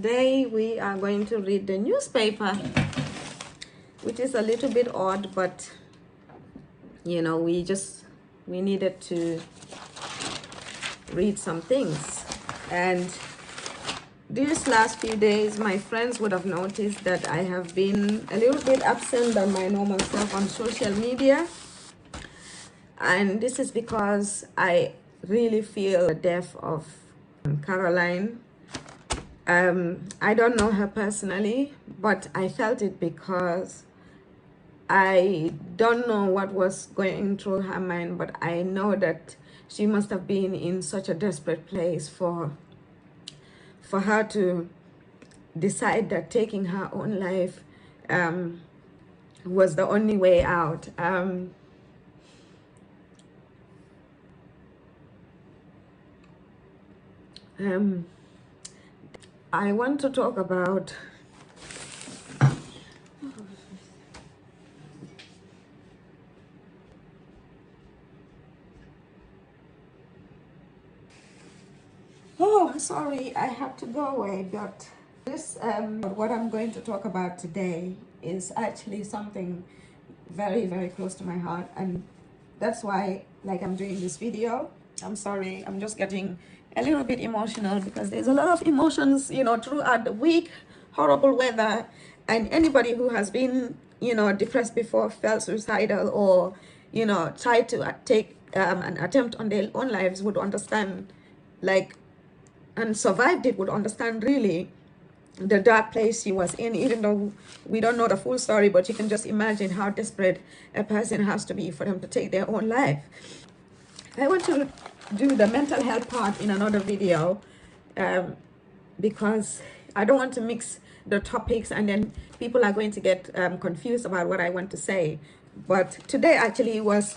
Today we are going to read the newspaper, which is a little bit odd, but you know, we needed to read some things. And these last few days, my friends would have noticed that I have been a little bit absent than my normal self on social media. And this is because I really feel the death of Caroline. I don't know her personally, but I felt it because I don't know what was going through her mind, but I know that she must have been in such a desperate place for her to decide that taking her own life was the only way out. I want to talk about I'm sorry, I have to go away, but this what I'm going to talk about today is actually something very, very close to my heart, and that's why I'm doing this video. I'm sorry, I'm just getting a little bit emotional because there's a lot of emotions, throughout the week. Horrible weather, and anybody who has been, depressed before, felt suicidal, or tried to take an attempt on their own lives would understand, and survived it, would understand really the dark place she was in, even though we don't know the full story, but you can just imagine how desperate a person has to be for them to take their own life. I want to do the mental health part in another video because I don't want to mix the topics and then people are going to get confused about what I want to say. But today actually was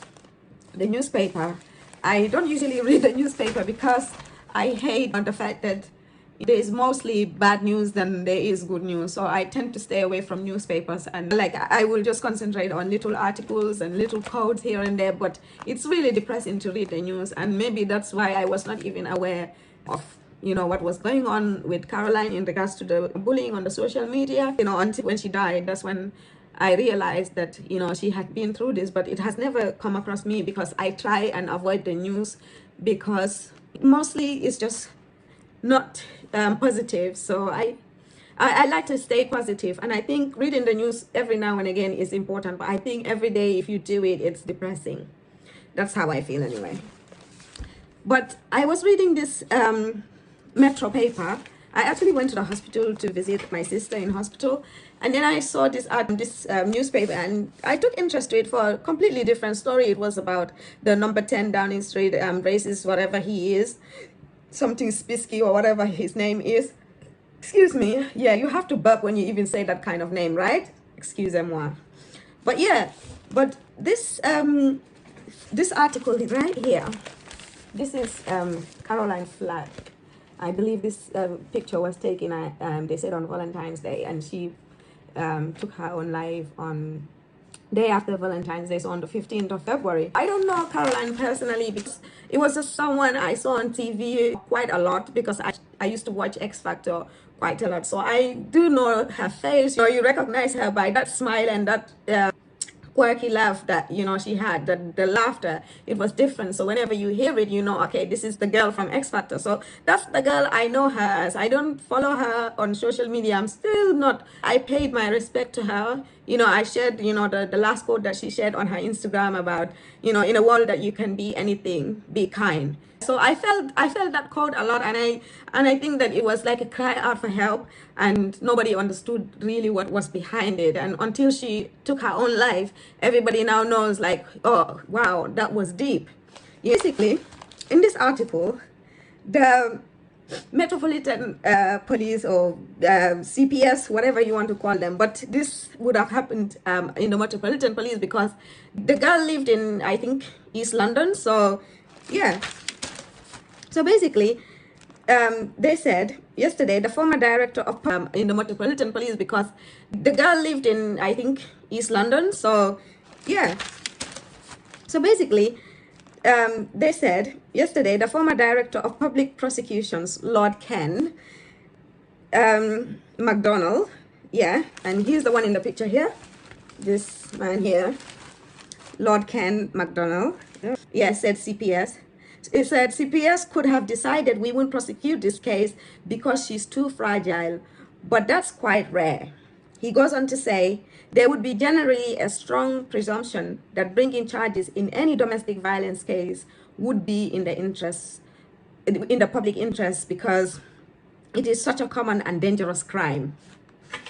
the newspaper. I don't usually read the newspaper because I hate the fact that there is mostly bad news than there is good news. So I tend to stay away from newspapers, and I will just concentrate on little articles and little quotes here and there. But it's really depressing to read the news, and maybe that's why I was not even aware of what was going on with Caroline in regards to the bullying on the social media, until when she died. That's when I realized that she had been through this, but it has never come across me because I try and avoid the news because mostly it's just not positive. So I like to stay positive, and I think reading the news every now and again is important, but I think every day if you do it, it's depressing. That's how I feel anyway. But I was reading this Metro paper. I actually went to the hospital to visit my sister in hospital, and then I saw this newspaper, and I took interest to it for a completely different story. It was about the number 10 Downing Street racist, whatever he is, something Sabisky or whatever his name is. Excuse me. Yeah, you have to burp when you even say that kind of name, right? Excusez-moi. But yeah, but this article right here, this is Caroline Flack. I believe this picture was taken, they said, on Valentine's Day, and she took her own life on day after Valentine's Day, so on the 15th of February. I don't know Caroline personally because it was just someone I saw on TV quite a lot because I used to watch X Factor quite a lot. So I do know her face. You recognize her by that smile and that quirky laugh that she had. The laughter, it was different. So whenever you hear it, okay, this is the girl from X Factor. So that's the girl I know her as. I don't follow her on social media. I'm still not. I paid my respect to her. I shared the last quote that she shared on her Instagram about in a world that you can be anything, be kind. So I felt that quote a lot, and I think that it was like a cry out for help, and nobody understood really what was behind it. And until she took her own life, everybody now knows, oh wow, that was deep. Basically, in this article, the Metropolitan-Police or CPS, whatever you want to call them, but this would have happened in the Metropolitan-Police because the girl lived in, I think, East London. So yeah. So basically, they said yesterday the former director of in the Metropolitan-Police, because the girl lived in, I think, East London. So yeah. So basically, they said yesterday the former director of public prosecutions, Lord Ken, McDonald, yeah, and he's the one in the picture here, this man here, Lord Ken McDonald, yeah, said CPS. It said CPS could have decided we won't prosecute this case because she's too fragile, but that's quite rare. He goes on to say, there would be generally a strong presumption that bringing charges in any domestic violence case would be in the public interest because it is such a common and dangerous crime.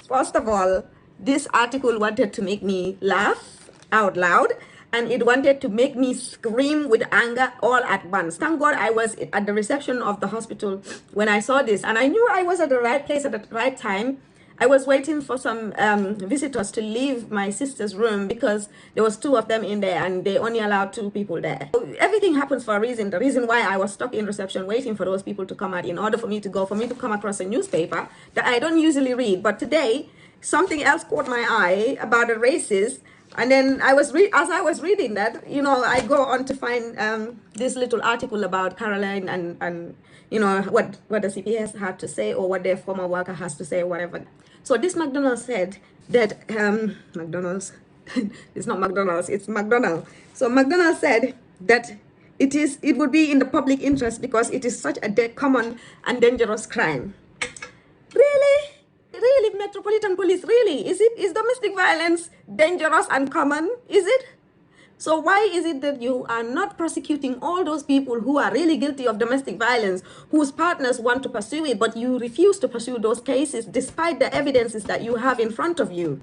First of all, this article wanted to make me laugh out loud, and it wanted to make me scream with anger all at once. Thank God I was at the reception of the hospital when I saw this, and I knew I was at the right place at the right time. I was waiting for some visitors to leave my sister's room because there was 2 of them in there and they only allowed 2 people there. So everything happens for a reason. The reason why I was stuck in reception waiting for those people to come out in order for me to come across a newspaper that I don't usually read. But today, something else caught my eye about a racist. And then as I was reading that, I go on to find this little article about Caroline and what the CPS had to say, or what their former worker has to say, or whatever. So this McDonald said that McDonald's, it's not McDonald's, it's McDonald. So McDonald said that it would be in the public interest because it is such a common and dangerous crime. Really? Really, Metropolitan Police, really? Is domestic violence dangerous and common? Is it? So why is it that you are not prosecuting all those people who are really guilty of domestic violence, whose partners want to pursue it, but you refuse to pursue those cases despite the evidences that you have in front of you?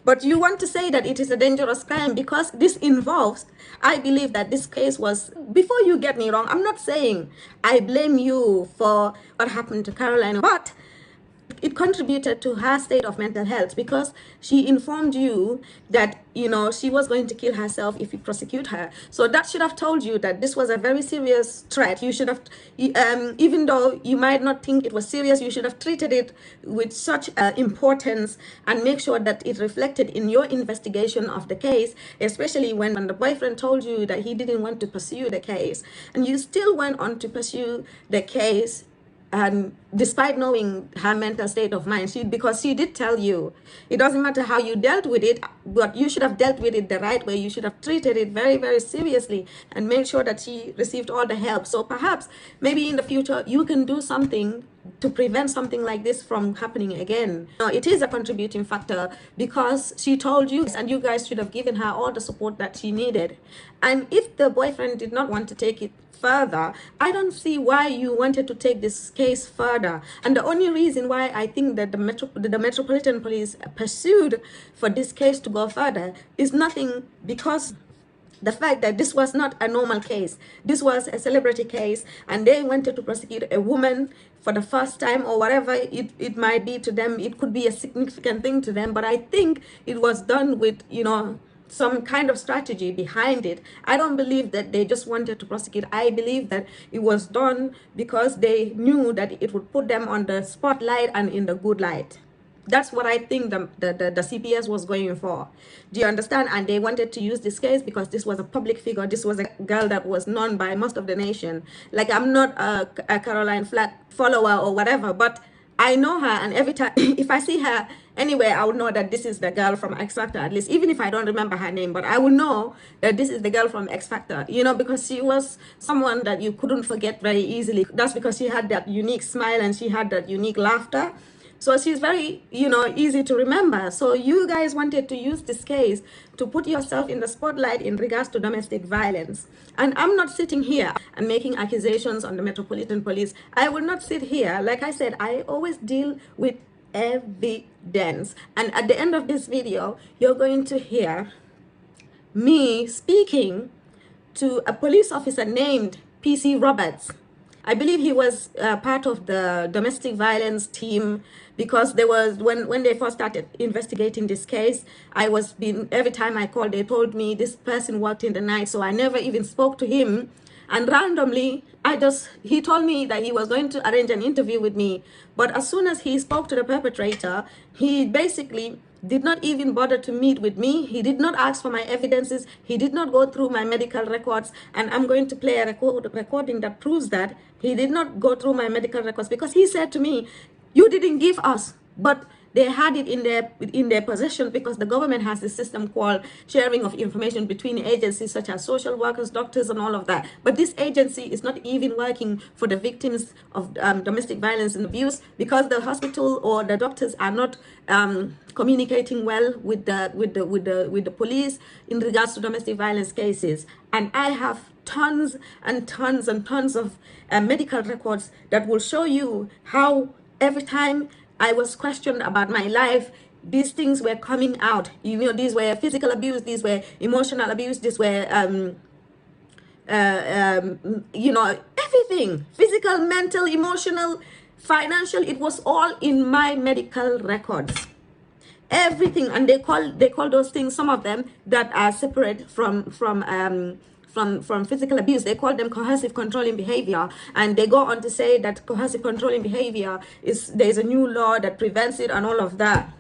But you want to say that it is a dangerous crime because this involves, I believe that this case was, before you get me wrong, I'm not saying I blame you for what happened to Caroline, but it contributed to her state of mental health because she informed you that, she was going to kill herself if you prosecute her. So that should have told you that this was a very serious threat. You should have, even though you might not think it was serious, you should have treated it with such importance and make sure that it reflected in your investigation of the case, especially when the boyfriend told you that he didn't want to pursue the case. And you still went on to pursue the case. And despite knowing her mental state of mind, because she did tell you, it doesn't matter how you dealt with it, but you should have dealt with it the right way. You should have treated it very, very seriously and made sure that she received all the help. So perhaps, maybe in the future, you can do something to prevent something like this from happening again. It is a contributing factor because she told you, and you guys should have given her all the support that she needed. And if the boyfriend did not want to take it further, I don't see why you wanted to take this case further. And the only reason why I think that the Metropolitan Police pursued for this case to go further is nothing because the fact that this was not a normal case. This was a celebrity case, and they wanted to prosecute a woman for the first time, or whatever it might be to them. It could be a significant thing to them, but I think it was done with, some kind of strategy behind it. I don't believe that they just wanted to prosecute. I believe that it was done because they knew that it would put them on the spotlight and in the good light. That's what I think the CPS was going for. Do you understand? And they wanted to use this case because this was a public figure. This was a girl that was known by most of the nation. Like, I'm not a Caroline Flack follower or whatever, but I know her, and every time if I see her anywhere, I would know that this is the girl from X Factor, at least, even if I don't remember her name, but I would know that this is the girl from X Factor, because she was someone that you couldn't forget very easily. That's because she had that unique smile and she had that unique laughter. So she's very, easy to remember. So you guys wanted to use this case to put yourself in the spotlight in regards to domestic violence. And I'm not sitting here and making accusations on the Metropolitan Police. I will not sit here. Like I said, I always deal with evidence. And at the end of this video, you're going to hear me speaking to a police officer named PC Roberts. I believe he was part of the domestic violence team, because there was, when they first started investigating this case, every time I called, they told me this person worked in the night, so I never even spoke to him. And randomly, he told me that he was going to arrange an interview with me. But as soon as he spoke to the perpetrator, he basically did not even bother to meet with me. He did not ask for my evidences. He did not go through my medical records. And I'm going to play a recording that proves that he did not go through my medical records, because he said to me, You didn't give us, but they had it in their possession, because the government has this system called sharing of information between agencies such as social workers, doctors, and all of that. But this agency is not even working for the victims of domestic violence and abuse, because the hospital or the doctors are not communicating well with the police in regards to domestic violence cases. And I have tons and tons and tons of medical records that will show you how every time I was questioned about my life, these things were coming out. You know, these were physical abuse, these were emotional abuse, these were, you know, everything, physical, mental, emotional, financial. It was all in my medical records, everything. And they call those things, some of them that are separate from physical abuse, they call them coercive controlling behavior. And they go on to say that coercive controlling behavior there's a new law that prevents it and all of that.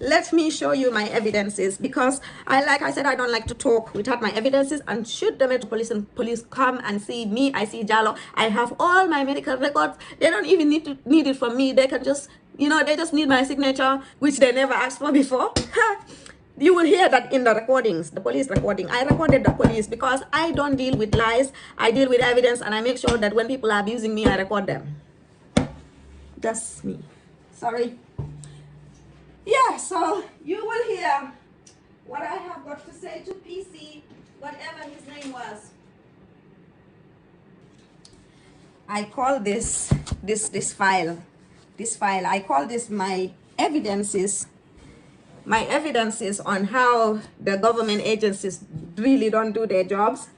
Let me show you my evidences, because like I said, I don't like to talk without my evidences. And should the Metropolitan-Police come and see me, I see Jalo, I have all my medical records. They don't even need it from me. They can just, you know, they just need my signature, which they never asked for before. You will hear that in the recordings, the police recording. I recorded the police because I don't deal with lies. I deal with evidence, and I make sure that when people are abusing me, I record them. That's me. Sorry. Yeah, so you will hear what I have got to say to PC, whatever his name was. I call this file, I call this my evidences. My evidences on how the government agencies really don't do their jobs,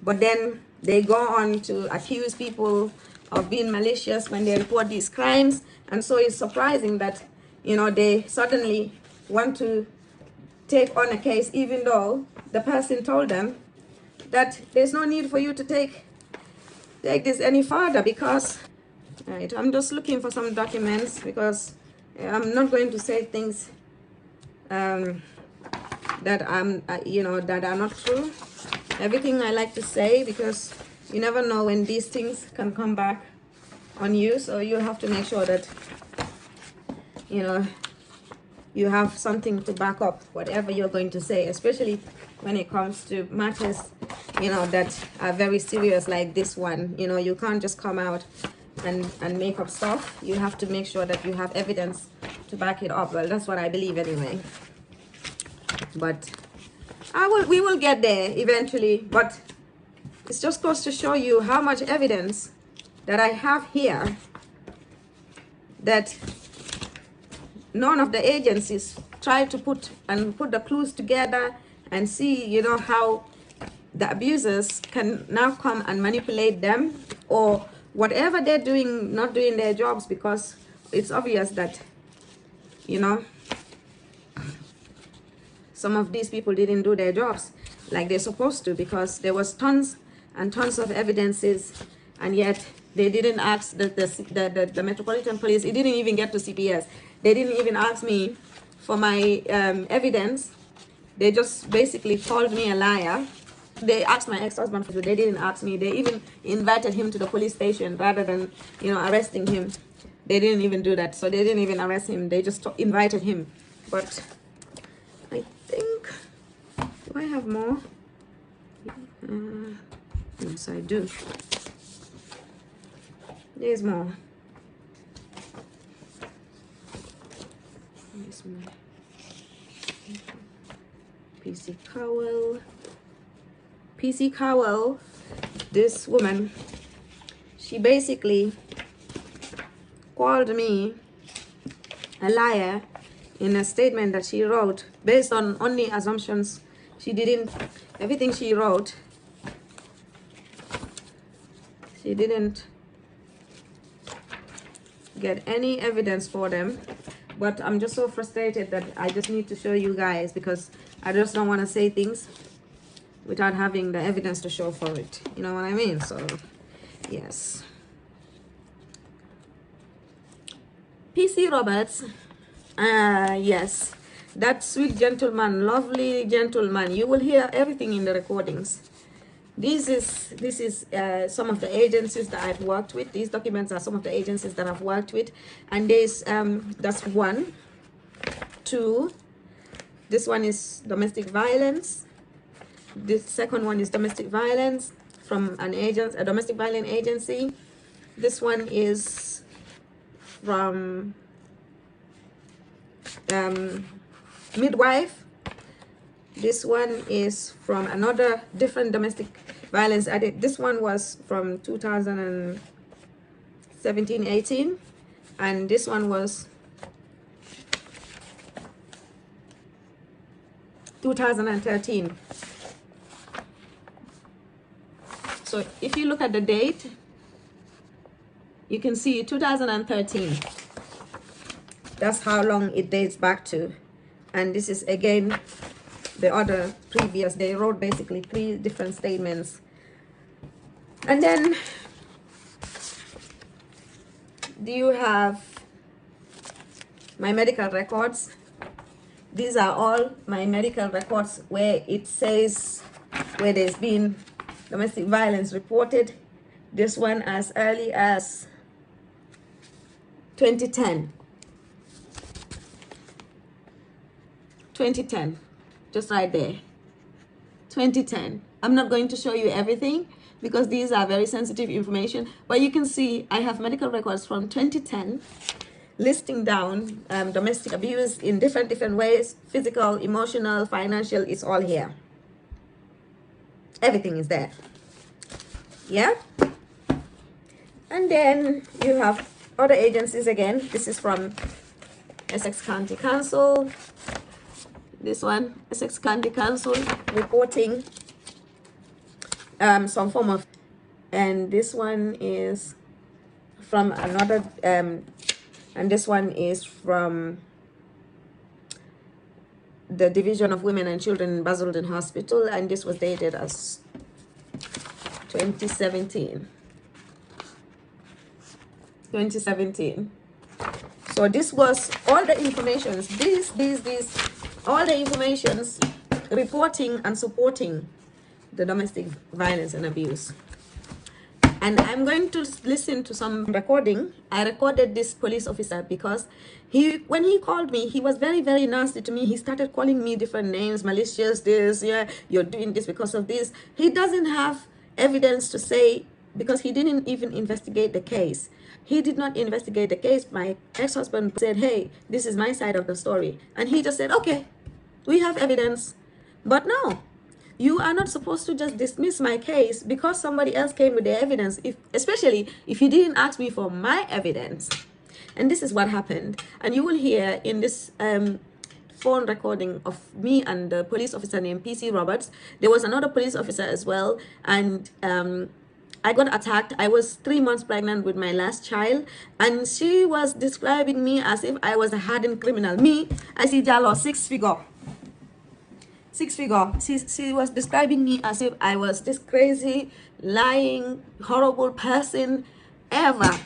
but then they go on to accuse people of being malicious when they report these crimes. And so it's surprising that, you know, they suddenly want to take on a case, even though the person told them that there's no need for you to take this any further. Because, right, I'm just looking for some documents, because I'm not going to say things that that are not true. Everything I like to say, because you never know when these things can come back on you. So you have to make sure that, you know, you have something to back up whatever you're going to say, especially when it comes to matters, you know, that are very serious like this one. You know, you can't just come out and make up stuff. You have to make sure that you have evidence to back it up. Well, that's what I believe anyway. But we will get there eventually. But it's just goes to show you how much evidence that I have here that none of the agencies try to put the clues together and see, you know, how the abusers can now come and manipulate them, or whatever they're doing, not doing their jobs, because it's obvious that, you know, some of these people didn't do their jobs like they're supposed to, because there was tons and tons of evidences, and yet they didn't ask the Metropolitan Police. It didn't even get to CPS. They didn't even ask me for my evidence. They just basically called me a liar. They asked my ex-husband for it. They didn't ask me. They even invited him to the police station rather than, you know, arresting him. They didn't even do that. So they didn't even arrest him. They just invited him. But I think, do I have more? Yes, I do. There's more. There's more. PC Cowell. PC Cowell, this woman, she basically called me a liar in a statement that she wrote based on only assumptions. She didn't, everything she wrote, she didn't get any evidence for them. But I'm just so frustrated that I just need to show you guys, because I just don't want to say things without having the evidence to show for it. You know what I mean? So, yes. PC Roberts, yes, that sweet gentleman, lovely gentleman. You will hear everything in the recordings. This is some of the agencies that I've worked with. These documents are some of the agencies that I've worked with, and that's one, two. This one is domestic violence. This second one is domestic violence from a domestic violence agency. This one is from midwife. This one is from another different domestic violence. This one was from 2017-18, and this one was 2013. So if you look at the date, you can see 2013. That's how long it dates back to. And this is again the other previous. They wrote basically 3 different statements. And then do you have my medical records? These are all my medical records where it says where there's been domestic violence reported. This one as early as 2010. 2010, just right there. 2010. I'm not going to show you everything because these are very sensitive information, but you can see I have medical records from 2010 listing down domestic abuse in different ways: physical, emotional, financial. It's all here. Everything is there. Yeah. And then you have other agencies again. This is from Essex County Council. This one, Essex County Council, reporting some form of, and this one is from another, and this one is from the Division of Women and Children in Basildon Hospital, and this was dated as 2017. 2017. So this was all the informations, all the informations reporting and supporting the domestic violence and abuse. And I'm going to listen to some recording. I recorded this police officer because when he called me, he was very, very nasty to me. He started calling me different names, malicious, this, yeah, you're doing this because of this. He doesn't have evidence to say, because he didn't even investigate the case. He did not investigate the case. My ex-husband said, hey, this is my side of the story. And he just said, okay, we have evidence. But no, you are not supposed to just dismiss my case because somebody else came with the evidence, especially if you didn't ask me for my evidence. And this is what happened. And you will hear in this phone recording of me and the police officer named PC Roberts. There was another police officer as well. And I got attacked. I was 3 months pregnant with my last child, and she was describing me as if I was a hardened criminal. Me, I see Jalo, six figure. She was describing me as if I was this crazy, lying, horrible person ever.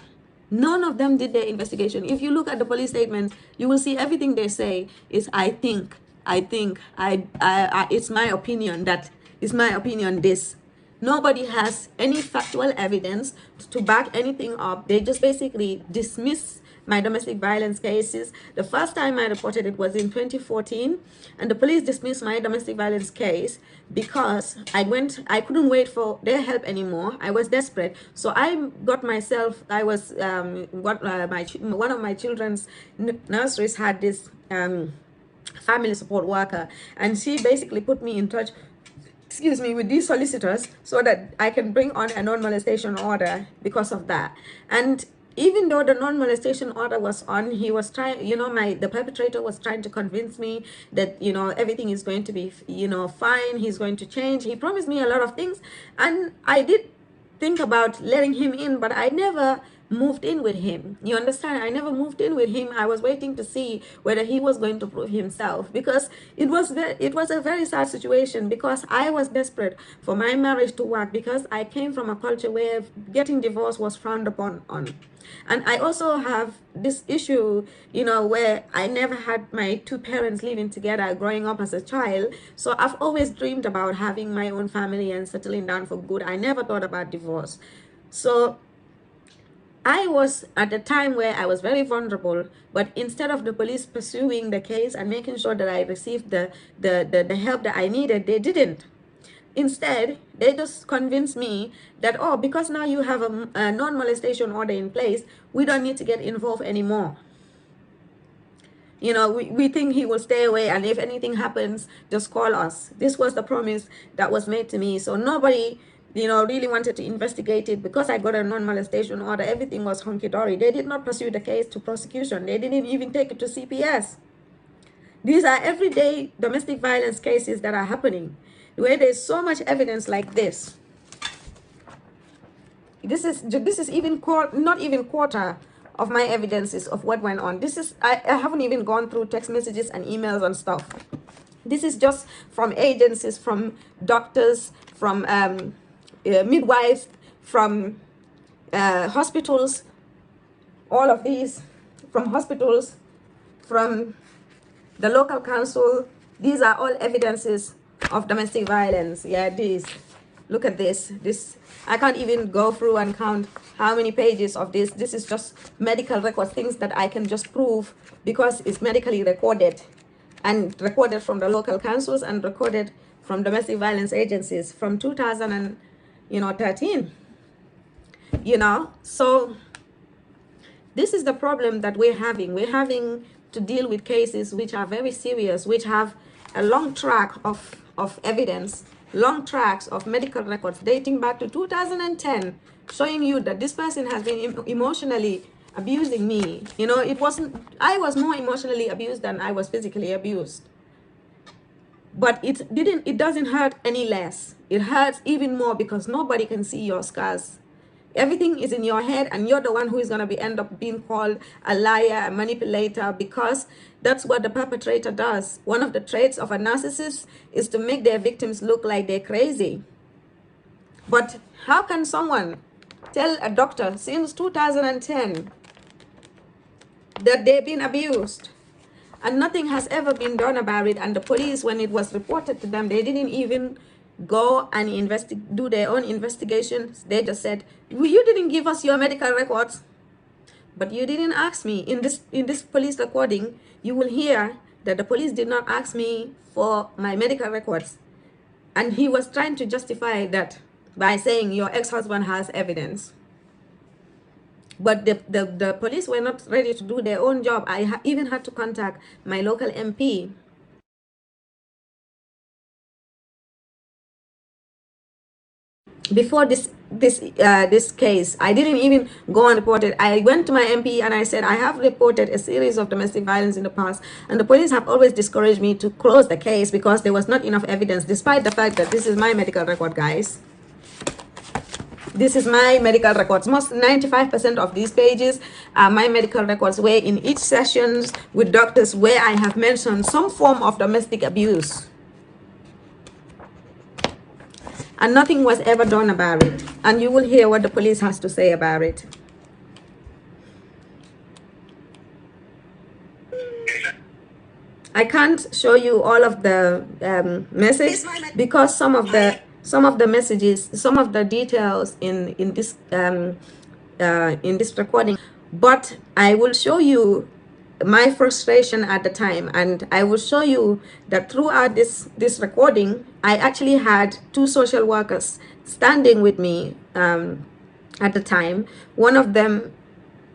None of them did their investigation. If you look at the police statements, you will see everything they say is I think, it's my opinion that, it's my opinion this. Nobody has any factual evidence to back anything up. They just basically dismiss my domestic violence cases. The first time I reported it was in 2014, and the police dismissed my domestic violence case because I couldn't wait for their help anymore. I was desperate. So I got myself, one of my children's nurseries had this family support worker, and she basically put me in touch with these solicitors so that I can bring on a non-molestation order because of that. And even though the non-molestation order was on, he was trying, the perpetrator was trying to convince me that, everything is going to be, fine. He's going to change. He promised me a lot of things. And I did think about letting him in, but I never moved in with him. You understand? I never moved in with him. I was waiting to see whether he was going to prove himself, because it was a very sad situation, because I was desperate for my marriage to work, because I came from a culture where getting divorced was frowned upon on. And I also have this issue, where I never had my two parents living together growing up as a child. So I've always dreamed about having my own family and settling down for good. I never thought about divorce. So I was at a time where I was very vulnerable, but instead of the police pursuing the case and making sure that I received the help that I needed, they didn't. Instead, they just convinced me that, oh, because now you have a non-molestation order in place, we don't need to get involved anymore. We think he will stay away, and if anything happens, just call us. This was the promise that was made to me. So nobody, really wanted to investigate it, because I got a non-molestation order. Everything was hunky-dory. They did not pursue the case to prosecution. They didn't even take it to CPS. These are everyday domestic violence cases that are happening, where there's so much evidence like this. This is even not even quarter of my evidences of what went on. I haven't even gone through text messages and emails and stuff. This is just from agencies, from doctors, from midwives, from hospitals, all of these, from hospitals, from the local council. These are all evidences of domestic violence. Yeah, look at this. I can't even go through and count how many pages of this. This is just medical records, things that I can just prove because it's medically recorded, and recorded from the local councils and recorded from domestic violence agencies from 2013. So this is the problem that we're having. We're having to deal with cases which are very serious, which have a long track of evidence, long tracks of medical records dating back to 2010, showing you that this person has been emotionally abusing me. I was more emotionally abused than I was physically abused. But it doesn't hurt any less. It hurts even more because nobody can see your scars. Everything is in your head, and you're the one who is going to end up being called a liar, a manipulator, because that's what the perpetrator does. One of the traits of a narcissist is to make their victims look like they're crazy. But how can someone tell a doctor since 2010 that they've been abused and nothing has ever been done about it? And the police, when it was reported to them, they didn't even go and do their own investigations. They just said, well, you didn't give us your medical records. But you didn't ask me. In this police recording, you will hear that the police did not ask me for my medical records. And he was trying to justify that by saying your ex-husband has evidence. But the police were not ready to do their own job. I even had to contact my local MP. Before this case, I didn't even go and report it. I went to my MP and I said, I have reported a series of domestic violence in the past, and the police have always discouraged me to close the case because there was not enough evidence, despite the fact that this is my medical record, guys. This is my medical records. 95% of these pages are my medical records, where in each sessions with doctors where I have mentioned some form of domestic abuse. And nothing was ever done about it. And you will hear what the police has to say about it. I can't show you all of the message because some of the messages, some of the details in this recording. But I will show you my frustration at the time, and I will show you that throughout this recording, I actually had two social workers standing with me at the time. One of them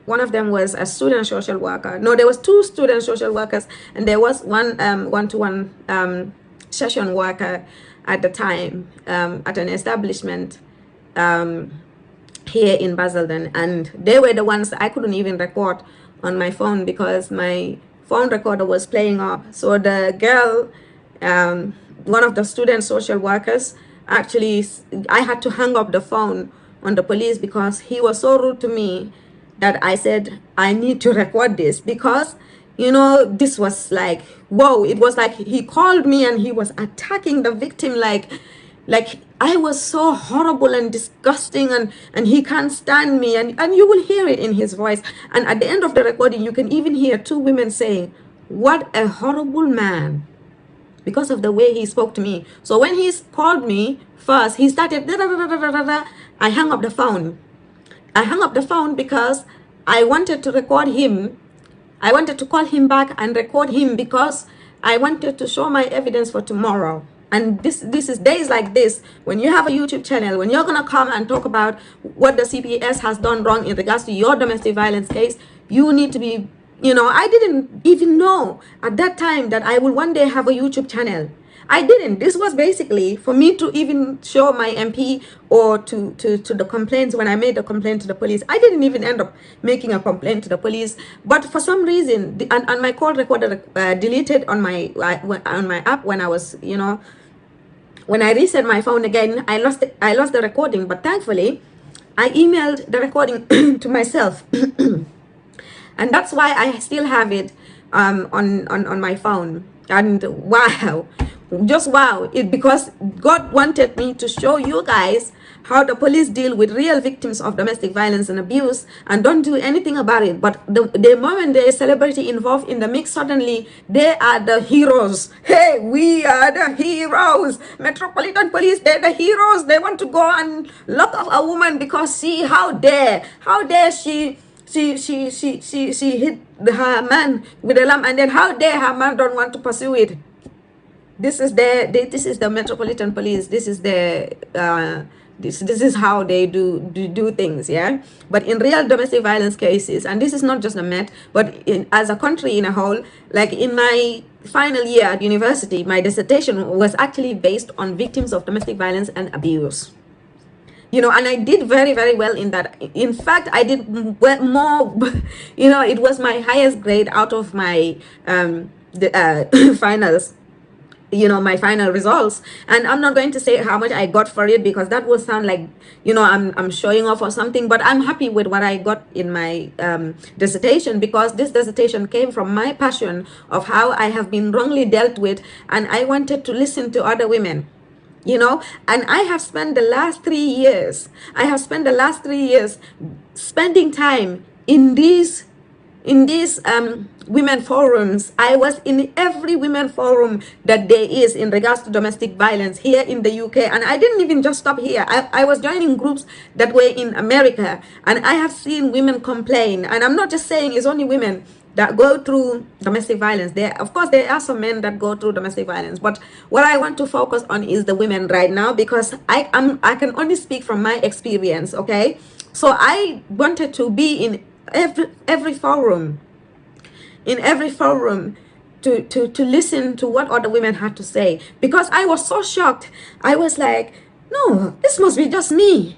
was a student social worker. No, there was two student social workers, and there was one one-to-one session worker at the time at an establishment here in Basildon, and they were the ones I couldn't even record on my phone because my phone recorder was playing up. So the girl, one of the student social workers, actually, I had to hang up the phone on the police because he was so rude to me that I said I need to record this, because this was like, whoa, it was like he called me and he was attacking the victim like I was so horrible and disgusting, and he can't stand me, and you will hear it in his voice. And at the end of the recording, you can even hear two women saying, what a horrible man, because of the way he spoke to me. So when he called me first, he started da, da, da, da, da, da, da. I hung up the phone. I hung up the phone because I wanted to record him. I wanted to call him back and record him because I wanted to show my evidence for tomorrow. And this is days like this, when you have a YouTube channel, when you're gonna come and talk about what the CPS has done wrong in regards to your domestic violence case, you need to be, I didn't even know at that time that I will one day have a YouTube channel. I didn't. This was basically for me to even show my MP or to the complaints. When I made a complaint to the police, I didn't even end up making a complaint to the police. But for some reason, and my call recorder deleted on my app when I was, when I reset my phone again, I lost the recording. But thankfully, I emailed the recording to myself, and that's why I still have it on my phone. And wow, just wow, because God wanted me to show you guys how the police deal with real victims of domestic violence and abuse and don't do anything about it. But the moment there is celebrity involved in the mix, suddenly they are the heroes. Hey, we are the heroes. Metropolitan Police, they're the heroes. They want to go and lock up a woman because see, how dare she hit her man with a lamp, and then how dare her man don't want to pursue it. This is the Metropolitan Police. This is the this is how they do things, yeah. But in real domestic violence cases, and this is not just the Met, but as a country in a whole, like in my final year at university, my dissertation was actually based on victims of domestic violence and abuse. And I did very, very well in that. In fact, I did more, it was my highest grade out of my finals, my final results. And I'm not going to say how much I got for it, because that will sound like, I'm showing off or something. But I'm happy with what I got in my dissertation, because this dissertation came from my passion of how I have been wrongly dealt with, and I wanted to listen to other women. And I have spent the last 3 years, spending time in these women forums. I was in every women forum that there is in regards to domestic violence here in the UK. And I didn't even just stop here. I was joining groups that were in America, and I have seen women complain. And I'm not just saying it's only women that go through domestic violence. Of course, there are some men that go through domestic violence, but what I want to focus on is the women right now, because I can only speak from my experience. Okay, so I wanted to be in every forum, to listen to what other women had to say, because I was so shocked. I was like, no, this must be just me,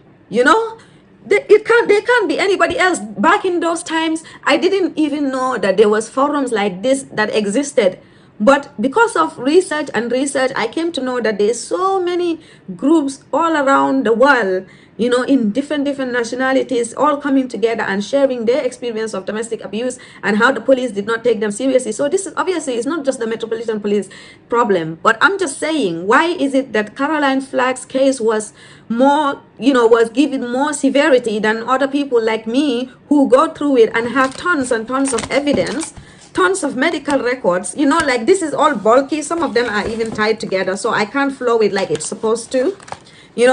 there can't be anybody else. Back in those times, I didn't even know that there was forums like this that existed. But because of research, I came to know that there's so many groups all around the world, in different nationalities, all coming together and sharing their experience of domestic abuse and how the police did not take them seriously. So this is obviously, it's not just the Metropolitan Police problem, but I'm just saying, why is it that Caroline Flack's case was more, was given more severity than other people like me who go through it and have tons and tons of evidence, tons of medical records, like this is all bulky. Some of them are even tied together, so I can't flow it like it's supposed to.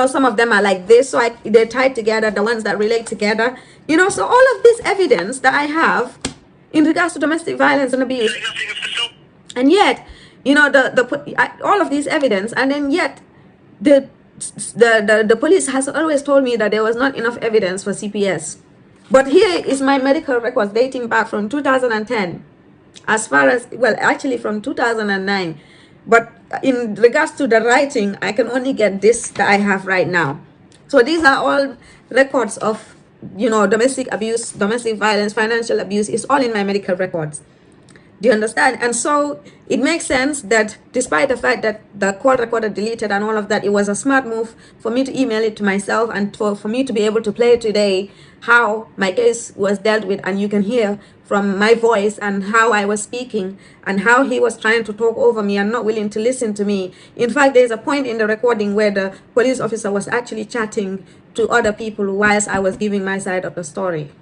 Some of them are like this, so they're tied together, the ones that relate together. So all of this evidence that I have in regards to domestic violence and abuse, and yet, all of this evidence, and then yet, the police has always told me that there was not enough evidence for CPS. But here is my medical records dating back from 2010, as far as, well, actually from 2009. But in regards to the writing, I can only get this that I have right now. So these are all records of, domestic abuse, domestic violence, financial abuse. It's all in my medical records. Do you understand? And so it makes sense that despite the fact that the call recorder deleted and all of that, it was a smart move for me to email it to myself and for me to be able to play today how my case was dealt with. And you can hear from my voice and how I was speaking and how he was trying to talk over me and not willing to listen to me. In fact, there's a point in the recording where the police officer was actually chatting to other people whilst I was giving my side of the story.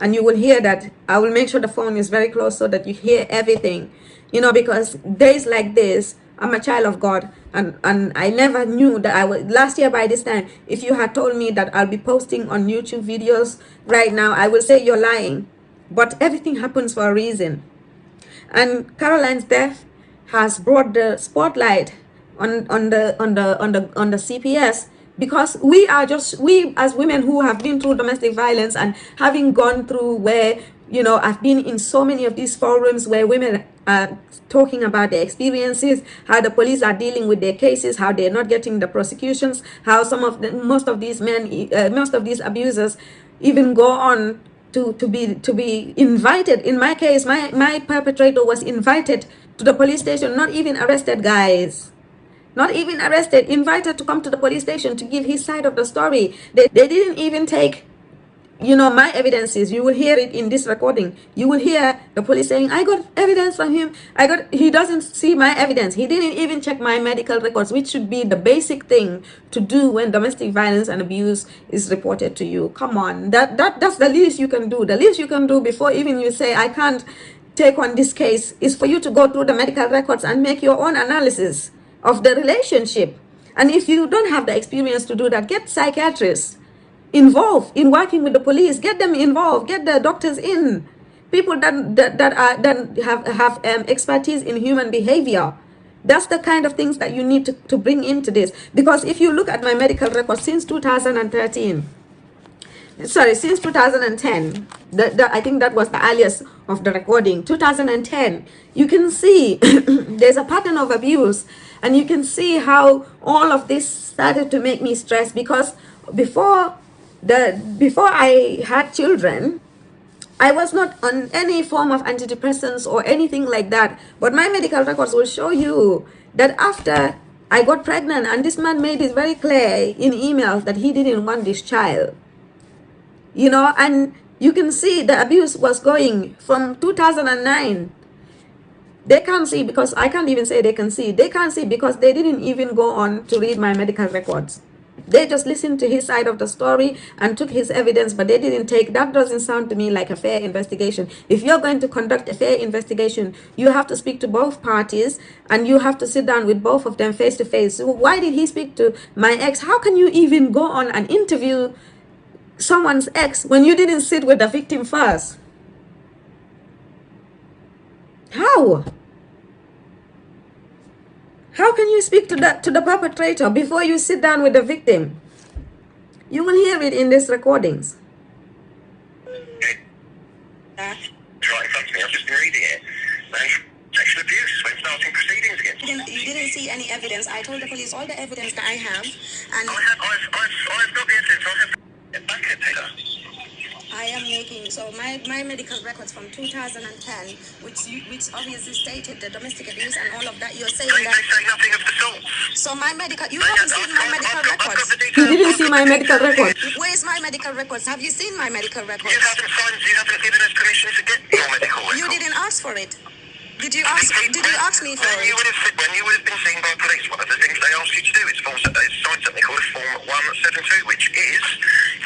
And you will hear that. I will make sure the phone is very close so that you hear everything, you know, because days like this, I'm a child of God, and I never knew that I was, last year by this time, if you had told me that I'll be posting on YouTube videos right now, I will say you're lying. But everything happens for a reason. And Caroline's death has brought the spotlight on the CPS, because we as women who have been through domestic violence and having gone through where, you know, I've been in so many of these forums where women are talking about their experiences, how the police are dealing with their cases, how they're not getting the prosecutions, how most of these abusers even go on to be invited. In my case, my perpetrator was invited to the police station, not even arrested, guys. Not even arrested, invited to come to the police station to give his side of the story. They didn't even take, you know, my evidences. You will hear it in this recording. You will hear the police saying, I got evidence from him. He doesn't see my evidence. He didn't even check my medical records, which should be the basic thing to do when domestic violence and abuse is reported to you. Come on, that's the least you can do. The least you can do before even you say, I can't take on this case, is for you to go through the medical records and make your own analysis of the relationship. And if you don't have the experience to do that, get psychiatrists involved in working with the police. Get them involved. Get the doctors in. People that have expertise in human behavior. That's the kind of things that you need to bring into this. Because if you look at my medical records since 2013, sorry, since 2010, I think that was the earliest of the recording, 2010, you can see there's a pattern of abuse, and you can see how all of this started to make me stressed, because before I had children, I was not on any form of antidepressants or anything like that. But my medical records will show you that after I got pregnant, and this man made it very clear in emails that he didn't want this child, you know, and you can see the abuse was going from 2009. They can't see, because I can't even say they can see. They can't see because they didn't even go on to read my medical records. They just listened to his side of the story and took his evidence, but they didn't take. That doesn't sound to me like a fair investigation. If you're going to conduct a fair investigation, you have to speak to both parties and you have to sit down with both of them face to face. So why did he speak to my ex? How can you even go on and interview someone's ex when you didn't sit with the victim first? How can you speak to the perpetrator before you sit down with the victim? You will hear it in these recordings. Right in front of me, I've just been reading it. Sexual abuse when starting proceedings against You didn't see any evidence. I told the police all the evidence that I have, and I've got the evidence. I have it back at Taylor. I am making, so my medical records from 2010, which obviously stated the domestic abuse and all of that. You're saying They that. say nothing of the sort. So my medical, you haven't seen my medical records. You didn't see my medical records. Where's my medical records? Have you seen my medical records? You haven't given us permission to get your medical records. You didn't ask for it. Did you ask me for when it? When you would have been seen by police, one of the things they asked you to do is sign something called a Form 172, which is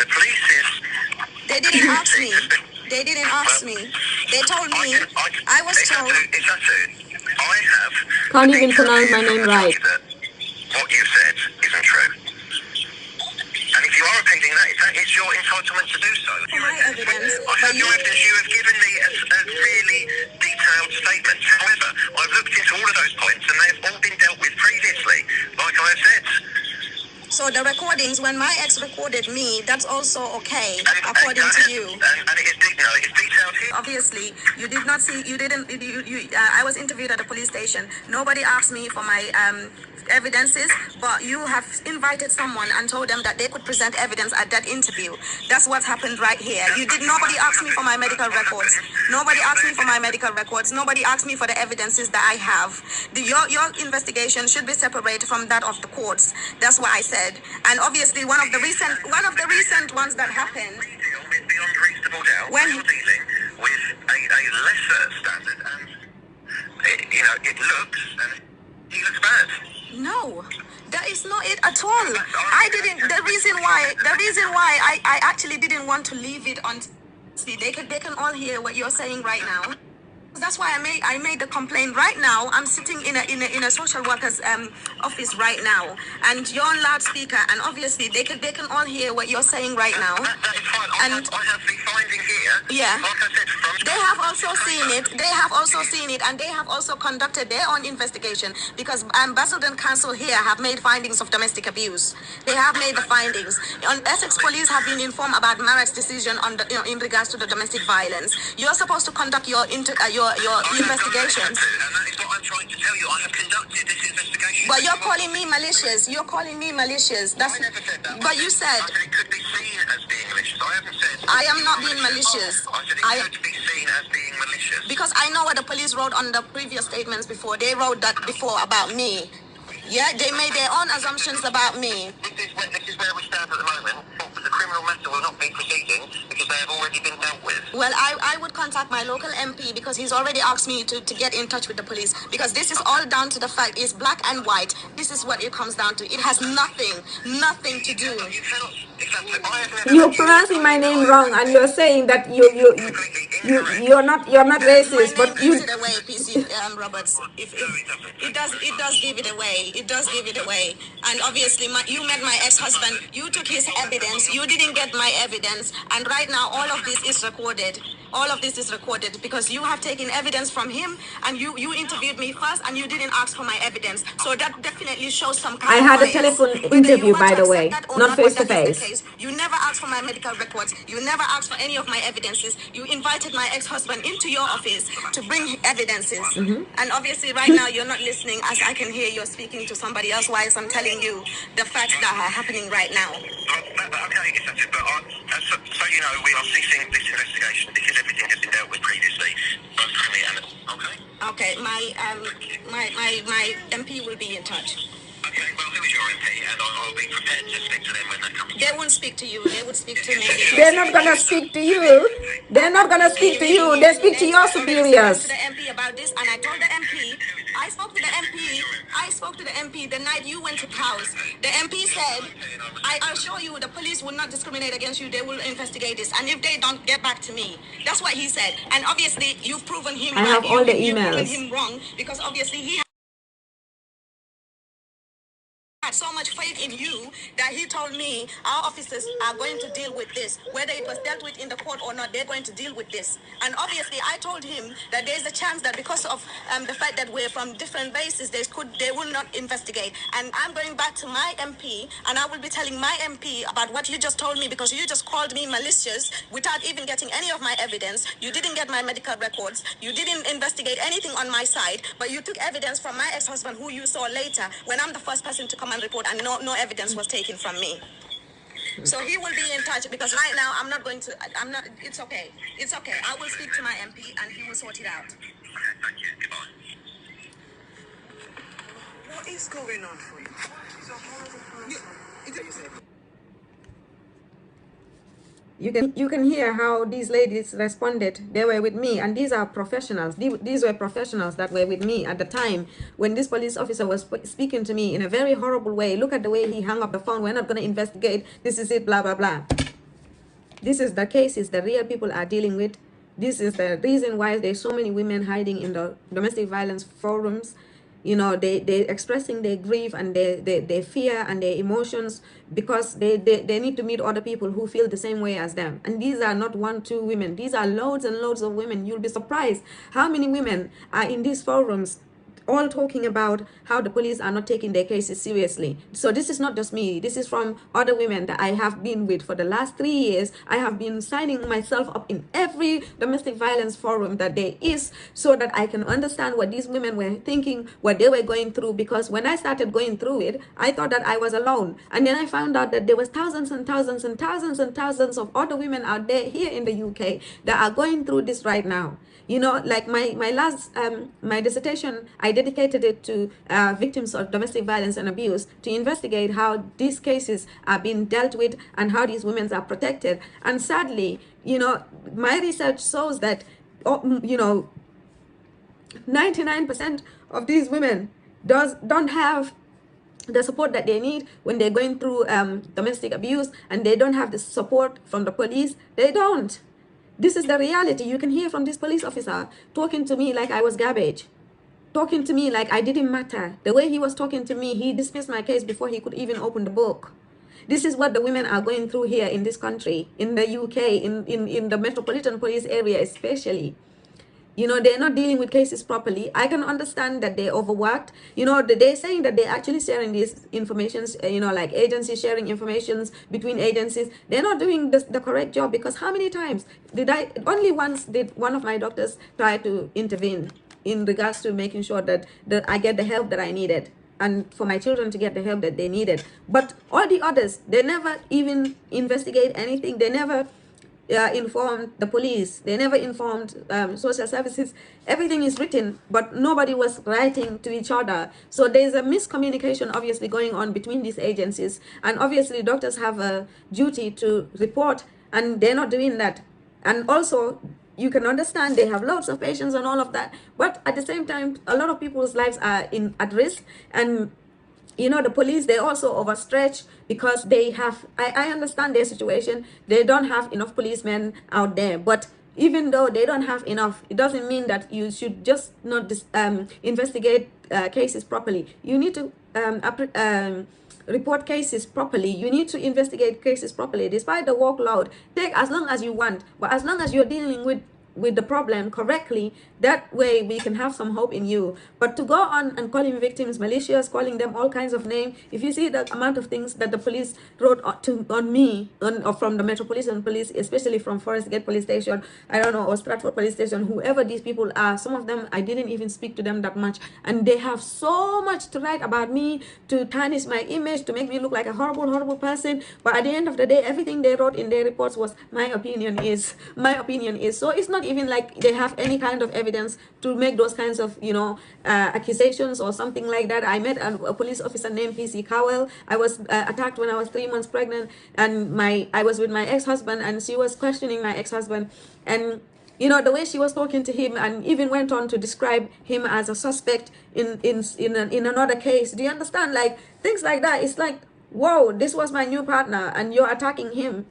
the police's... They didn't ask me. They didn't ask me. They told me. I was told. I have... Can't even pronounce my name right. What you said isn't true. And if you are appealing that is your entitlement to do so. My evidence. I have your evidence. You have given me a really detailed statement. However, I've looked into all of those points and they've all been dealt with previously, like I have said. So the recordings, when my ex recorded me, that's also okay, according to you. And it is it's detailed here. Obviously, you did not see, you didn't, I was interviewed at the police station. Nobody asked me for my evidences, but you have invited someone and told them that they could present evidence at that interview. That's what happened right here. Nobody asked me for my medical records. Nobody asked me for my medical records. Nobody asked me for the evidences that I have. Your investigation should be separated from that of the courts. That's what I said. And obviously, one of the recent ones that happened. Beyond reasonable doubt, When you're dealing with a lesser standard, and it looks, and he looks bad. No, that is not it at all. I didn't. The reason why I actually didn't want to leave it on. See, they can all hear what you're saying right now. That's why I made the complaint right now. I'm sitting in a social worker's office right now, and you're on loudspeaker, and obviously they can all hear what you're saying right now. That is fine. And I have the finding here. yeah, Like I said, from they have also seen it. They have also seen it, and they have also conducted their own investigation, because Basildon Council here have made findings of domestic abuse. They have made the findings. Essex Police have been informed about Marriage's decision on in regards to the domestic violence. You're supposed to conduct your investigations. And that is what I'm trying to tell you. I have conducted this investigation. But you're calling me malicious. You're calling me malicious. That's. I never said that. But you said. I said it could be seen as being malicious. I haven't said. I am not being malicious. I said it could be seen as being malicious. Because I know what the police wrote on the previous statements before. They wrote that before about me. Yeah, they made their own assumptions about me. This is where we stand at the moment. The criminal matter will not be proceeding because they have already been dealt with. Well, I would contact my local MP because he's already asked me to get in touch with the police, because this is all down to the fact it's black and white. This is what it comes down to. It has nothing to do. You cannot. Exactly. I have never. You're pronouncing my name wrong, and you're saying that you're not racist, My but name gives it away, PC Roberts. If it does give it away. It does give it away. And obviously, you met my ex-husband. You took his evidence. You didn't get my evidence. And right now, all of this is recorded. All of this is recorded because you have taken evidence from him, and you interviewed me first, and you didn't ask for my evidence. So that definitely shows some kind I of had a bias. telephone Whether interview, you want by to the way, accept that or not face to but that is the face. case. You never asked for my medical records. You never asked for any of my evidences. You invited my ex-husband into your office to bring evidences. And obviously, right now, you're not listening, as I can hear you're speaking to somebody else whilst I'm telling you the facts that are happening right now. Okay, exactly. But so you know, we are ceasing this investigation because everything has been dealt with previously, both criminally and okay. Okay, my MP will be in touch. Okay, well, who is your MP? And I'll be prepared to speak to them when they come. They won't speak to you. They would speak to me. They're not gonna speak to you. They're not gonna speak to you. They speak to your superiors. I spoke to the MP about this, and I told the MP. I spoke to the MP. I spoke to the MP the night you went to Cows. The MP said, "I assure you, the police will not discriminate against you. They will investigate this, and if they don't, get back to me." That's what he said. And obviously, you've proven him. I have all the You've proven emails. him wrong, because obviously he had so much faith in you that he told me our officers are going to deal with this, whether it was dealt with in the court or not. They're going to deal with this. And obviously, I told him that there's a chance that because of the fact that we're from different bases, they will not investigate. And I'm going back to my MP, and I will be telling my MP about what you just told me, because you just called me malicious without even getting any of my evidence. You didn't get my medical records. You didn't investigate anything on my side, but you took evidence from my ex-husband, who you saw later, when I'm the first person to come and report, and no evidence was taken from me. So he will be in touch, because right now I'm not, it's okay. It's okay. I will speak to my MP and he will sort it out. Okay, thank you. Goodbye. What is going on for you? You can hear how these ladies responded. They were with me, and these are professionals. These were professionals that were with me at the time when this police officer was speaking to me in a very horrible way. Look at the way he hung up the phone. We're not going to investigate. This is it, blah, blah, blah. This is the cases the real people are dealing with. This is the reason why there's so many women hiding in the domestic violence forums. You know, they're expressing their grief and their fear and their emotions, because they need to meet other people who feel the same way as them. And these are not 1, 2 women. These are loads and loads of women. You'll be surprised how many women are in these forums all talking about how the police are not taking their cases seriously. So this is not just me. This is from other women that I have been with for the last 3 years. I have been signing myself up in every domestic violence forum that there is, so that I can understand what these women were thinking, what they were going through. Because when I started going through it, I thought that I was alone. And then I found out that there was thousands and thousands and thousands and thousands of other women out there here in the UK that are going through this right now. You know, like my last my dissertation, I dedicated it to victims of domestic violence and abuse, to investigate how these cases are being dealt with and how these women are protected. And sadly, you know, my research shows that, you know, 99% of these women don't have the support that they need when they're going through domestic abuse, and they don't have the support from the police. They don't. This is the reality. You can hear from this police officer talking to me like I was garbage, talking to me like I didn't matter. The way he was talking to me, he dismissed my case before he could even open the book. This is what the women are going through here in this country, in the UK, in the Metropolitan-Police area especially. You know, they're not dealing with cases properly. I can understand that they're overworked. You know, they're saying that they're actually sharing these informations, you know, like agencies sharing informations between agencies. They're not doing the correct job, because how many times only once did one of my doctors try to intervene in regards to making sure that I get the help that I needed, and for my children to get the help that they needed. But all the others, they never even investigate anything. They never informed the police. They never informed social services. Everything is written, but nobody was writing to each other. So there's a miscommunication obviously going on between these agencies, and obviously doctors have a duty to report, and they're not doing that. And also, you can understand they have lots of patients and all of that, but at the same time, a lot of people's lives are at risk. And you know, the police, they also overstretch, because they have, I understand their situation. They don't have enough policemen out there. But even though they don't have enough, it doesn't mean that you should just not investigate cases properly. You need to report cases properly. You need to investigate cases properly, despite the workload. Take as long as you want, but as long as you're dealing with the problem correctly, that way we can have some hope in you. But to go on and calling victims malicious, calling them all kinds of names, if you see the amount of things that the police wrote on me, or from the Metropolitan-Police, especially from Forest Gate Police Station, I don't know, or Stratford Police Station, whoever these people are, some of them I didn't even speak to them that much, and they have so much to write about me, to tarnish my image, to make me look like a horrible person. But at the end of the day, everything they wrote in their reports was my opinion is. So it's not even like they have any kind of evidence to make those kinds of, you know, accusations or something like that. I met a police officer named PC Cowell. I was attacked when I was 3 months pregnant, and I was with my ex-husband, and she was questioning my ex-husband, and you know, the way she was talking to him, and even went on to describe him as a suspect in another case. Do you understand? Like, things like that. It's like, whoa, this was my new partner and you're attacking him,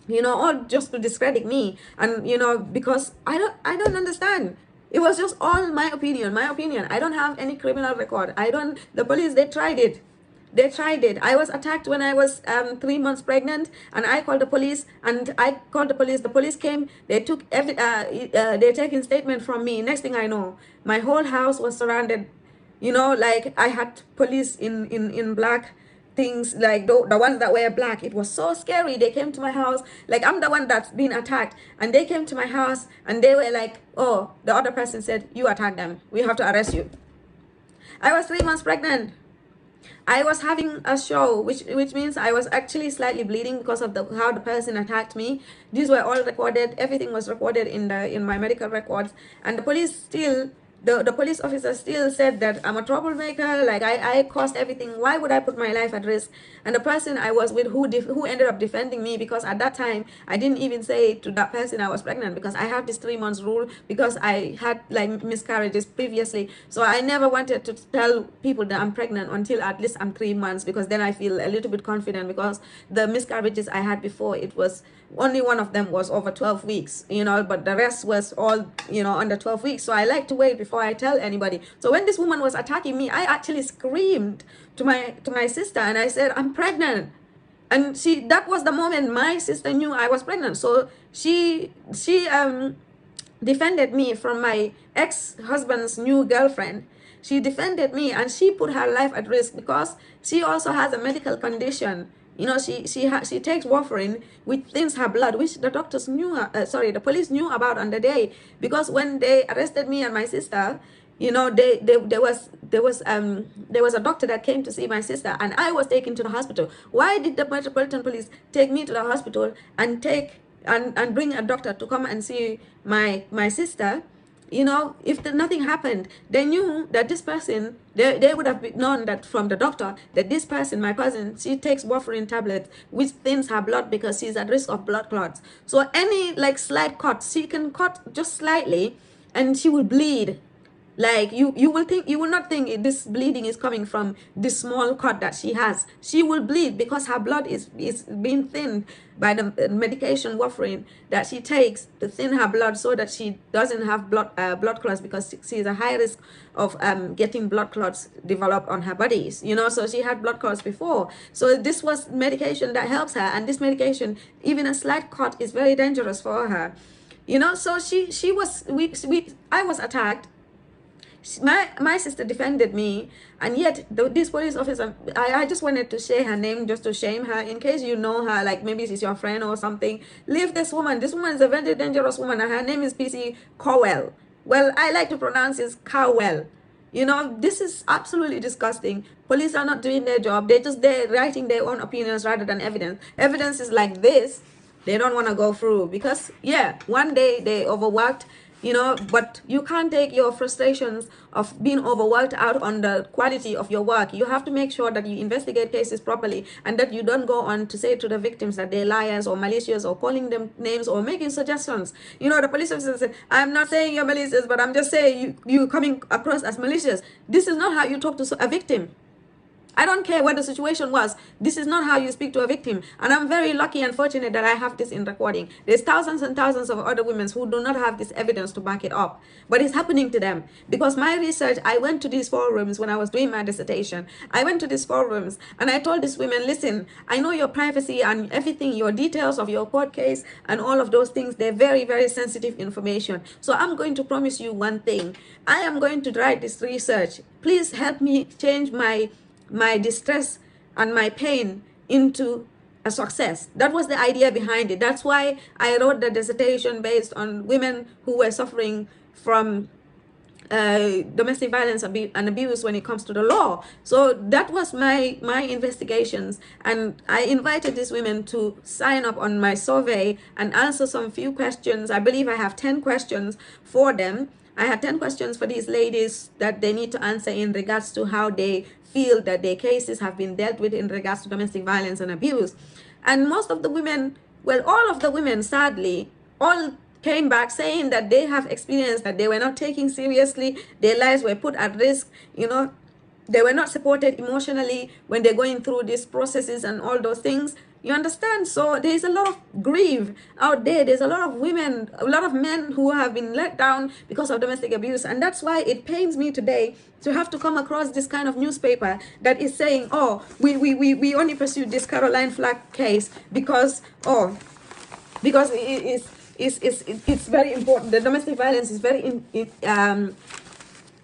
you know, all just to discredit me. And you know, because I don't understand. It was just all my opinion. I don't have any criminal record. The police, they tried it. I was attacked when I was 3 months pregnant, and I called the police, the police came. They took they're taking statement from me. Next thing I know, my whole house was surrounded. You know, like, I had police in black things, like the ones that were black. It was so scary. They came to my house, like, I'm the one that's been attacked, and they came to my house, and they were like, oh, the other person said, you attacked them, we have to arrest you. I was 3 months pregnant. I was having a show, which means I was actually slightly bleeding because of how the person attacked me. These were all recorded. Everything was recorded in my medical records, and the police still. The police officer still said that I'm a troublemaker, like I caused everything. Why would I put my life at risk? And the person I was with, who ended up defending me, because at that time I didn't even say to that person I was pregnant, because I have this 3 months rule, because I had like miscarriages previously. So I never wanted to tell people that I'm pregnant until at least I'm 3 months, because then I feel a little bit confident, because the miscarriages I had before, it was only one of them was over 12 weeks, you know, but the rest was all, you know, under 12 weeks. So I like to wait before I tell anybody. So when this woman was attacking me, I actually screamed to my sister, and I said, I'm pregnant. And that was the moment my sister knew I was pregnant. So she defended me from my ex-husband's new girlfriend. She defended me, and she put her life at risk because she also has a medical condition. You know, she takes warfarin, which thins her blood, which the doctors knew, the police knew about on the day, because when they arrested me and my sister, you know, there was a doctor that came to see my sister, and I was taken to the hospital. Why did the Metropolitan Police take me to the hospital and bring a doctor to come and see my sister? You know, if nothing happened, they knew that this person, they would have known that from the doctor that this person, my cousin, she takes warfarin tablets, which thins her blood because she's at risk of blood clots. So any like slight cut, she can cut just slightly and she will bleed. Like you will not think this bleeding is coming from this small cut that she has. She will bleed because her blood is being thinned by the medication warfarin that she takes to thin her blood, so that she doesn't have blood clots, because she is a high risk of getting blood clots develop on her bodies. You know, so she had blood clots before. So this was medication that helps her, and this medication, even a slight cut, is very dangerous for her. You know, so I was attacked. My sister defended me, and yet this police officer, I just wanted to say her name just to shame her, in case you know her, like maybe she's your friend or something. Leave this woman. This woman is a very dangerous woman, and her name is PC Cowell. Well, I like to pronounce it Cowell. You know, this is absolutely disgusting. Police are not doing their job. They're writing their own opinions rather than evidence. Evidence is like this. They don't want to go through because, yeah, one day they overworked, you know, but you can't take your frustrations of being overworked out on the quality of your work. You have to make sure that you investigate cases properly, and that you don't go on to say to the victims that they're liars or malicious or calling them names or making suggestions. You know, the police officer said, I'm not saying you're malicious, but I'm just saying you coming across as malicious. This is not how you talk to a victim. I don't care what the situation was. This is not how you speak to a victim. And I'm very lucky and fortunate that I have this in recording. There's thousands and thousands of other women who do not have this evidence to back it up. But it's happening to them. Because my research, I went to these forums when I was doing my dissertation. I went to these forums and I told these women, listen, I know your privacy and everything, your details of your court case and all of those things, they're very, very sensitive information. So I'm going to promise you one thing. I am going to write this research. Please help me change my distress and my pain into a success. That was the idea behind it. That's why I wrote the dissertation based on women who were suffering from domestic violence and abuse when it comes to the law. So that was my investigations, and I invited these women to sign up on my survey and answer some few questions. I believe I have 10 questions for them. I had 10 questions for these ladies that they need to answer in regards to how they feel that their cases have been dealt with in regards to domestic violence and abuse. And most of the women, well, all of the women, sadly, all came back saying that they have experienced that they were not taken seriously, their lives were put at risk, you know, they were not supported emotionally when they're going through these processes and all those things. You understand? So there's a lot of grief out there. There's a lot of women, a lot of men who have been let down because of domestic abuse. And that's why it pains me today to have to come across this kind of newspaper that is saying, oh, we only pursued this Caroline Flack case because it's very important. The domestic violence is very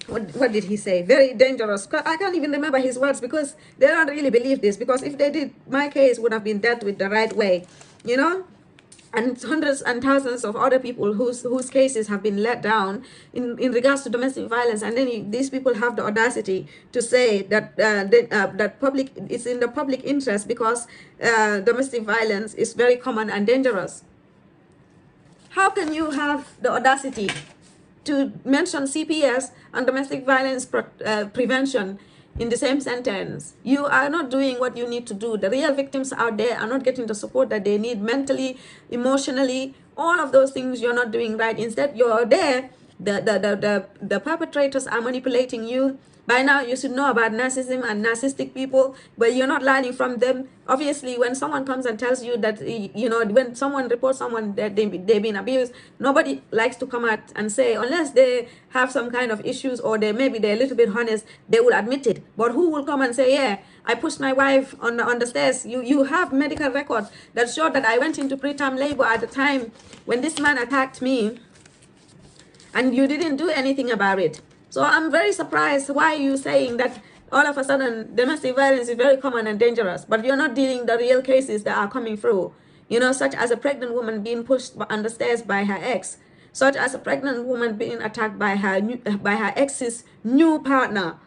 what did he say? Very dangerous. I can't even remember his words because they don't really believe this. Because if they did, my case would have been dealt with the right way, you know. And hundreds and thousands of other people whose cases have been let down in regards to domestic violence, and then these people have the audacity to say that that it's in the public interest because domestic violence is very common and dangerous. How can you have the audacity to mention CPS and domestic violence prevention in the same sentence? You are not doing what you need to do. The real victims out there are not getting the support that they need mentally, emotionally, all of those things you're not doing right. Instead, you're there. The perpetrators are manipulating you. By now, you should know about narcissism and narcissistic people, but you're not learning from them. Obviously, when someone comes and tells you that, you know, when someone reports someone that they've been abused, nobody likes to come out and say, unless they have some kind of issues or maybe they're a little bit honest, they will admit it. But who will come and say, yeah, I pushed my wife on the stairs? You have medical records that show that I went into preterm labor at the time when this man attacked me, and you didn't do anything about it. So I'm very surprised why you saying that all of a sudden domestic violence is very common and dangerous, but you're not dealing the real cases that are coming through, you know, such as a pregnant woman being pushed on the stairs by her ex, such as a pregnant woman being attacked by her ex's new partner.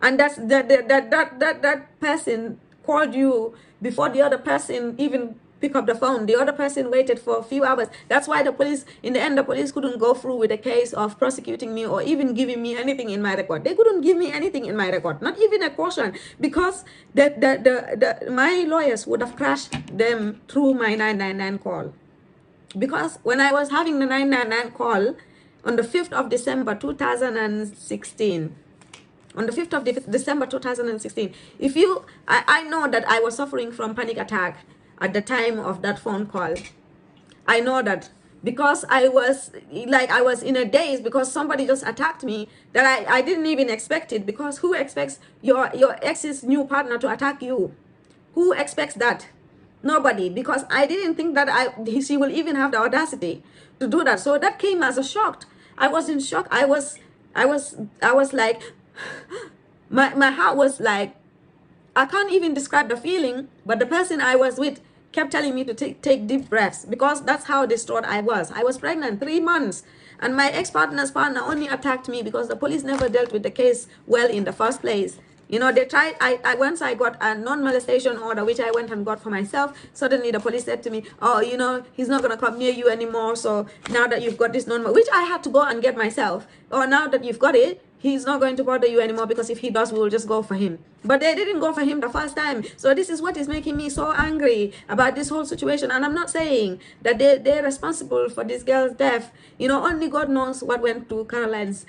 And that's that person called you before the other person even pick up the phone. The other person waited for a few hours. That's why the police, in the end, the police couldn't go through with the case of prosecuting me or even giving me anything in my record. They couldn't give me anything in my record, not even a caution, because my lawyers would have crashed them through my 999 call. Because when I was having the 999 call on the 5th of December 2016, on the 5th of December 2016, I know that I was suffering from panic attack at the time of that phone call. I know that because I was in a daze because somebody just attacked me that I didn't even expect it, because who expects your ex's new partner to attack you? Who expects that? Nobody, because I didn't think that she will even have the audacity to do that. So that came as a shock. I was in shock. I was like, my heart was like, I can't even describe the feeling, but the person I was with kept telling me to take deep breaths, because that's how distraught I was. I was pregnant 3 months, and my ex-partner's partner only attacked me because the police never dealt with the case well in the first place. You know, they tried, once I got a non-molestation order, which I went and got for myself, suddenly the police said to me, oh, you know, he's not going to come near you anymore. So now that you've got this which I had to go and get myself. Or now that you've got it, he's not going to bother you anymore, because if he does, we will just go for him. But they didn't go for him the first time. So this is what is making me so angry about this whole situation. And I'm not saying that they're responsible for this girl's death. You know, only God knows what went to Caroline's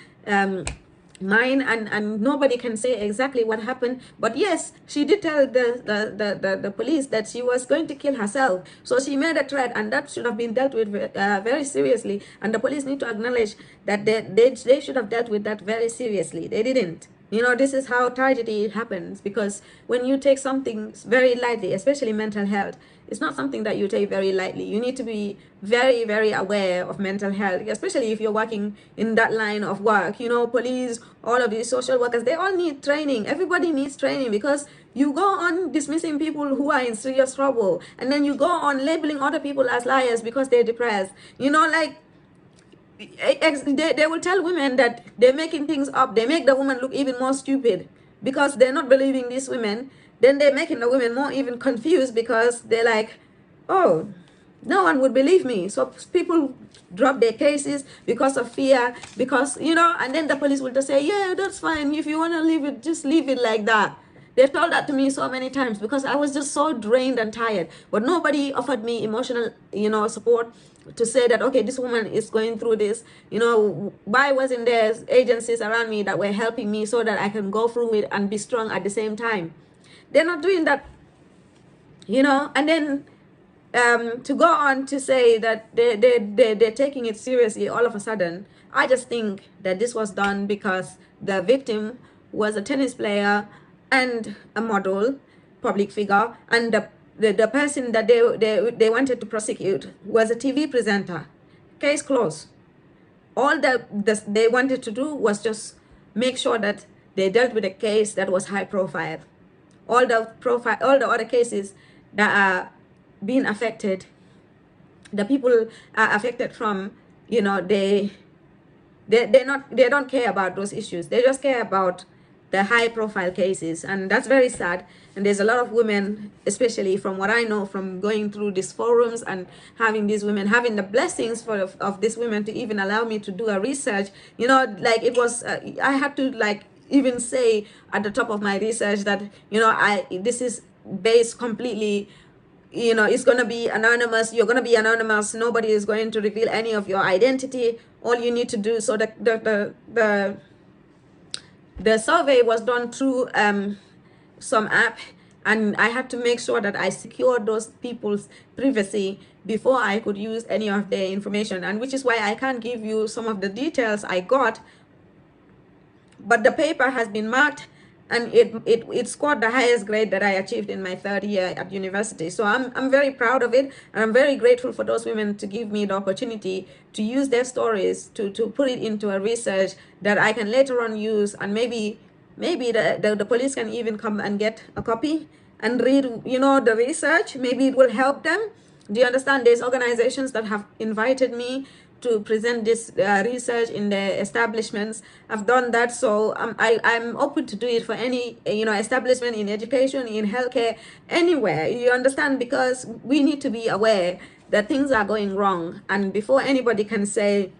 mind, and nobody can say exactly what happened. But yes, she did tell the police that she was going to kill herself. So she made a threat, and that should have been dealt with very seriously. And the police need to acknowledge that they should have dealt with that very seriously. They didn't. You know, this is how tragedy happens, because when you take something very lightly, especially mental health, it's not something that you take very lightly. You need to be very, very aware of mental health, especially if you're working in that line of work. You know, police, all of these social workers, they all need training. Everybody needs training, because you go on dismissing people who are in serious trouble, and then you go on labeling other people as liars because they're depressed. You know, like, they will tell women that they're making things up. They make the woman look even more stupid because they're not believing these women. Then they're making the women more even confused, because they're like, oh, no one would believe me. So people drop their cases because of fear, because, you know, and then the police will just say, yeah, that's fine. If you want to leave it, just leave it like that. They've told that to me so many times, because I was just so drained and tired. But nobody offered me emotional, you know, support to say that, okay, this woman is going through this. You know, why wasn't there agencies around me that were helping me so that I can go through it and be strong at the same time? They're not doing that, you know. And then to go on to say that they're taking it seriously all of a sudden, I just think that this was done because the victim was a tennis player and a model, public figure, and the person that they wanted to prosecute was a TV presenter. Case closed. All they wanted to do was just make sure that they dealt with a case that was high profile. All the other cases that are being affected, the people are affected from, you know, they don't care about those issues. They just care about the high profile cases, and that's very sad. And there's a lot of women, especially from what I know from going through these forums and having these women, having the blessings of these women to even allow me to do a research. You know, like, it was I had to, like, even say at the top of my research that, you know, this is based completely, you know, it's going to be anonymous. You're going to be anonymous. Nobody is going to reveal any of your identity. All you need to do, so the survey was done through some app, and I had to make sure that I secured those people's privacy before I could use any of their information, and which is why I can't give you some of the details I got. But the paper has been marked and it scored the highest grade that I achieved in my third year at university. So I'm very proud of it, and I'm very grateful for those women to give me the opportunity to use their stories to put it into a research that I can later on use, and maybe the police can even come and get a copy and read, the research. Maybe it will help them. Do you understand? There's organizations that have invited me to present this research in the establishments. I've done that, so I'm open to do it for any establishment in education, in healthcare, anywhere. You understand? Because we need to be aware that things are going wrong, and before anybody can say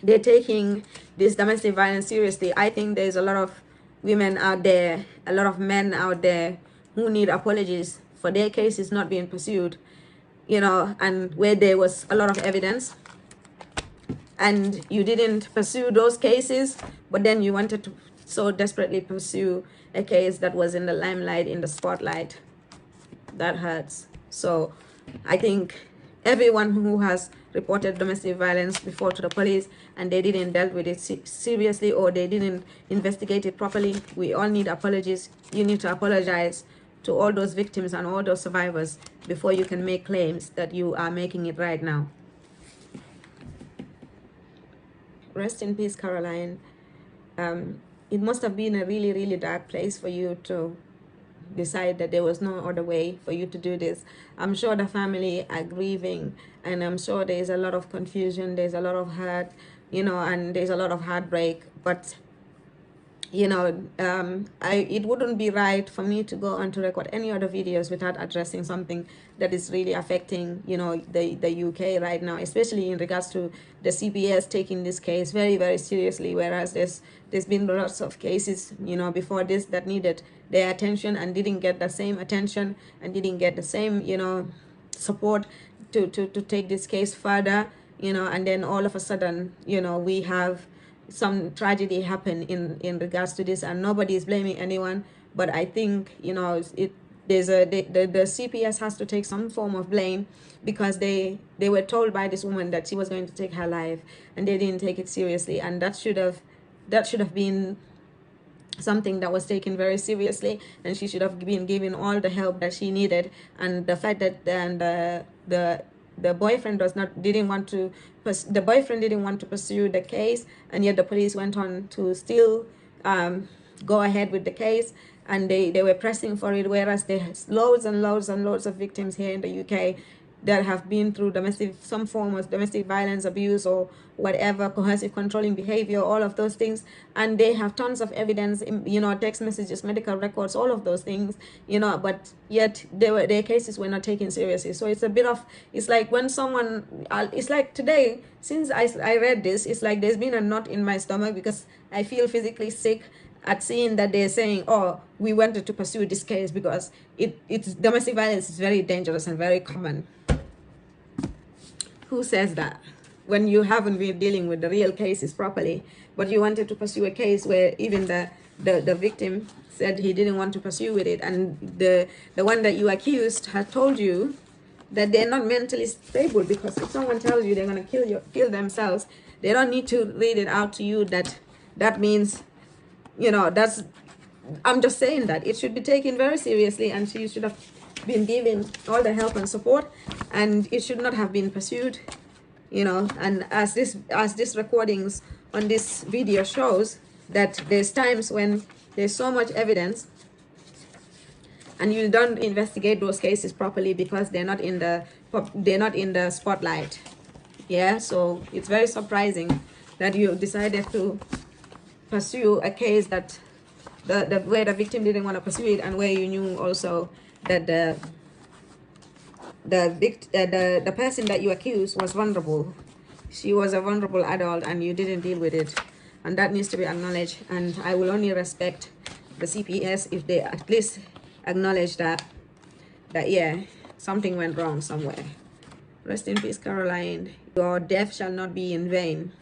they're taking this domestic violence seriously, I think there's a lot of women out there, a lot of men out there who need apologies for their cases not being pursued, and where there was a lot of evidence and you didn't pursue those cases, but then you wanted to so desperately pursue a case that was in the limelight, in the spotlight. That hurts. So I think everyone who has reported domestic violence before to the police and they didn't deal with it seriously, or they didn't investigate it properly, we all need apologies. You need to apologize to all those victims and all those survivors before you can make claims that you are making it right now. Rest in peace, Caroline. It must have been a really, really dark place for you to decide that there was no other way for you to do this. I'm sure the family are grieving, and I'm sure there's a lot of confusion, there's a lot of hurt, and there's a lot of heartbreak. But it wouldn't be right for me to go on to record any other videos without addressing something that is really affecting the UK right now, especially in regards to the CPS taking this case very, very seriously, whereas there's been lots of cases before this that needed their attention and didn't get the same attention and didn't get the same support to take this case further, and then all of a sudden we have some tragedy happen in regards to this, and nobody is blaming anyone. But I think the CPS has to take some form of blame, because they were told by this woman that she was going to take her life, and they didn't take it seriously, and that should have been something that was taken very seriously, and she should have been given all the help that she needed. And the fact that the boyfriend didn't want to pursue the case, and yet the police went on to still go ahead with the case, and they were pressing for it, whereas there's loads and loads and loads of victims here in the UK that have been through some form of domestic violence, abuse, or whatever, coercive controlling behavior, all of those things, and they have tons of evidence, text messages, medical records, all of those things, but yet their cases were not taken seriously. So it's it's like when someone, it's like today, since I read this, it's like there's been a knot in my stomach, because I feel physically sick at seeing that they're saying, oh, we wanted to pursue this case because it's domestic violence is very dangerous and very common. Who says that? When you haven't been dealing with the real cases properly, but you wanted to pursue a case where even the victim said he didn't want to pursue with it, and the one that you accused had told you that they're not mentally stable, because if someone tells you they're going to kill themselves, they don't need to read it out to you that means, that's, I'm just saying that it should be taken very seriously, and you should have been given all the help and support, and it should not have been pursued, and as this recordings on this video shows, that there's times when there's so much evidence and you don't investigate those cases properly because they're not in the spotlight. Yeah, so it's very surprising that you decided to pursue a case that where the victim didn't want to pursue it, and where you knew also that the person that you accused was vulnerable. She was a vulnerable adult, and you didn't deal with it, and that needs to be acknowledged. And I will only respect the CPS if they at least acknowledge that yeah, something went wrong somewhere. Rest in peace, Caroline. Your death shall not be in vain.